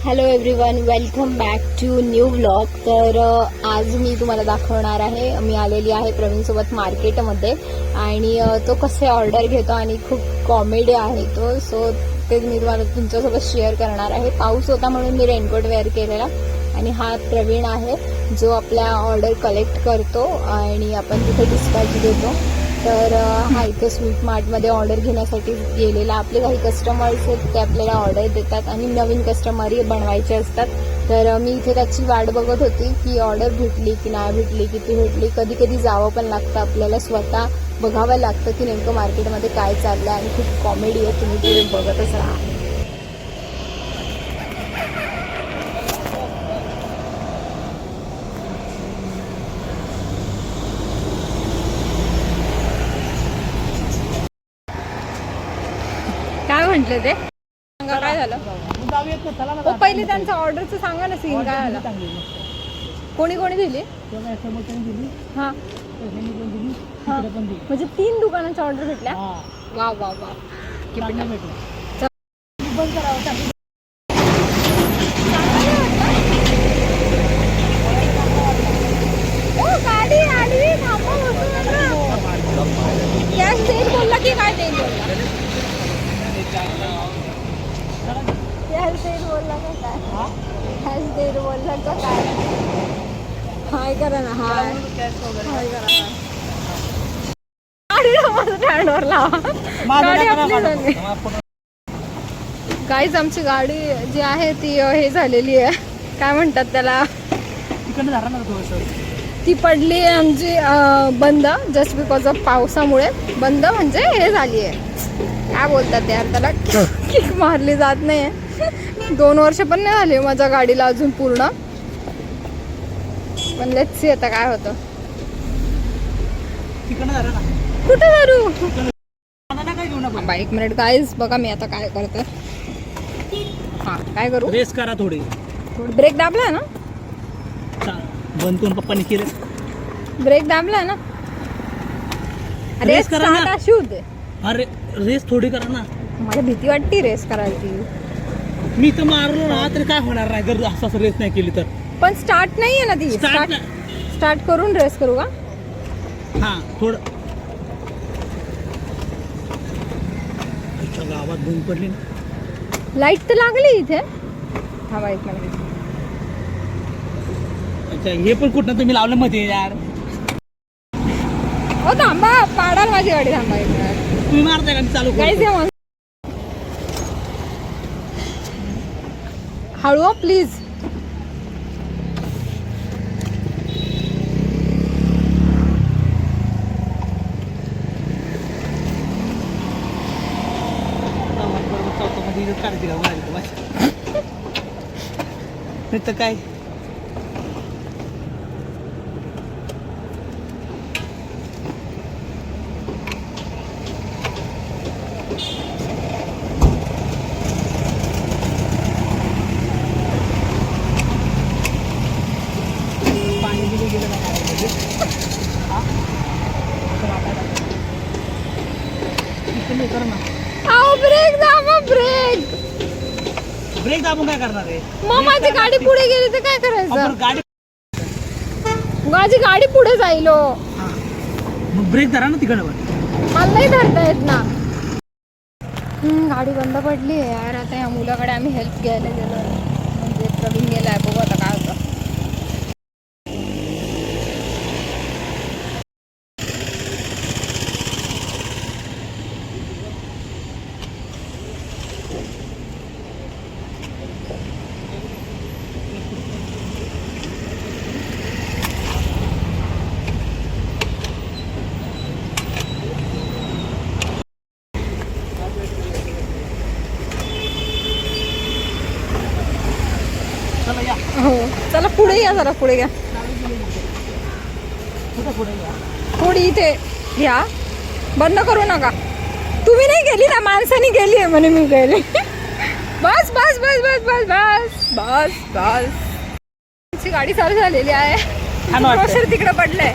Hello everyone, welcome back to new vlog. तर आज मी तुम्हाला दाखवणार आहे. मी आलेली आहे प्रवीणसोबत मार्केटमध्ये आणि तो कसे ऑर्डर घेतो आणि खूप कॉमेडी आहे तो. सो ते मी तुम्हाला तुमच्यासोबत शेअर करणार आहे. पाऊस होता म्हणून मी रेनकोट वेअर केलेला आणि हा प्रवीण आहे जो आपल्या ऑर्डर कलेक्ट करतो आणि आपण तिथे डिस्पॅच देतो. तर हा इथे स्वीट मार्टमध्ये ऑर्डर घेण्यासाठी गेलेला. आपले काही कस्टमर्स आहेत ते आपल्याला ऑर्डर देतात आणि नवीन कस्टमरही बनवायचे असतात. तर मी इथे त्याची वाट बघत होती की ऑर्डर भेटली की नाही भेटली, किती भेटली. कधी कधी जावं पण लागतं आपल्याला, स्वतः बघावं लागतं की नेमकं मार्केटमध्ये काय चाललं आणि खूप कॉमेडी आहे. तुम्ही पुढे बघतच राहा. काय म्हटलं ते सांगा, काय झालं? पहिले त्यांचं ऑर्डरचं सांगा ना, सीन काय झालं. कोणी कोणी दिली? हा म्हणजे 3 दुकानांच्या ऑर्डर भेटल्या. वा वा वा, गाडी आली. कॅश देईल बोलला की काय देईल बोलला? कॅश देईल बोलला का काय? कॅश देईल बोलला का काय? हाय करा ना, हाय हाय करा. गाडीला माझं स्टँडवर लावा. गाडी आपली झाली. काहीच आमची गाडी जी आहे ती हे झालेली आहे, काय म्हणतात त्याला, ती पडली आहे आमची बंद, जस्ट बिकॉज ऑफ पावसामुळे. बंद म्हणजे हे झाली आहे, काय बोलतात यार त्याला, किक मारली जात नाही आहे. 2 वर्ष पण नाही झाली माझ्या गाडीला अजून पूर्ण. पण लेट्स सी आता काय होतं. कुठे करू? 1 मिनिट गाईज, बघा मी आता काय करते. हा, काय करू? रेस करा थोडी. ब्रेक दाबला ना, बंद करून पप्पाने केलं. ब्रेक दाबला ना. रेस करा ना, अशी होते. अरे रेस थोडी करा ना. मला भीती वाटते रेस करायची. मी तर मारलो ना तरी काय होणार नाही जर असं रेस नाही केली तर. पण स्टार्ट नाहीये ना ती. स्टार्ट करून रेस करू का? हा थोडं. गावात बंद पडली ना. लाईट तर लागली इथे. हा बाईक मला. अच्छा, हे पण कुठं तुम्ही लावलं मध्ये यार. हो थांबा, पाडाल माझी गाडी. थांबा एक मिनिट. तुम्ही मारताय का चालू? गाईज हळू प्लीज. नाही तर काय. पाणी दिले गेलं ना. ब्रेक दाबा, ब्रेक. ब्रेक दाबून काय करणार आहे? मग माझी गाडी पुढे गेली तर काय करायचं? गाडी, माझी गाडी पुढे जाईल. मग ब्रेक धरा ना तिकडं. मला नाही धरता येत ना. गाडी बंद पडली आहे यार. आता ह्या मुलाकडे आम्ही हेल्प घ्यायला गेलो, म्हणजे प्रवीण गेलाय. बघू आता काय होतं. हो चला पुढे या, जरा पुढे घ्या. थोडी इथे घ्या, बंद करू नका. तुम्ही नाही गेली ना, माणसाने गेली आहे म्हणे मी गेले. बस बस बस बस बस बस बस बस. गाडी चालू झालेली आहे. तिकडे पडलंय.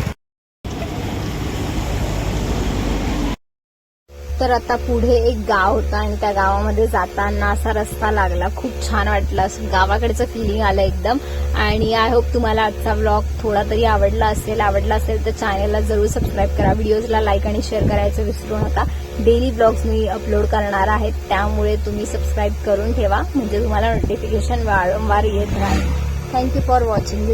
तर आता पुढे एक गाव होतं आणि त्या गावामध्ये जाताना असा रस्ता लागला. खूप छान वाटलं, असं गावाकडचं फिलिंग आलं एकदम. आणि आय होप तुम्हाला आजचा व्लॉग थोडा तरी आवडला असेल तर चॅनलला जरूर सबस्क्राईब करा. व्हिडिओजला लाईक आणि शेअर करायचं विसरू नका. डेली ब्लॉग्स मी अपलोड करणार आहेत, त्यामुळे तुम्ही सबस्क्राईब करून ठेवा, म्हणजे तुम्हाला नोटिफिकेशन वारंवार येत राहील. Thank you for watching.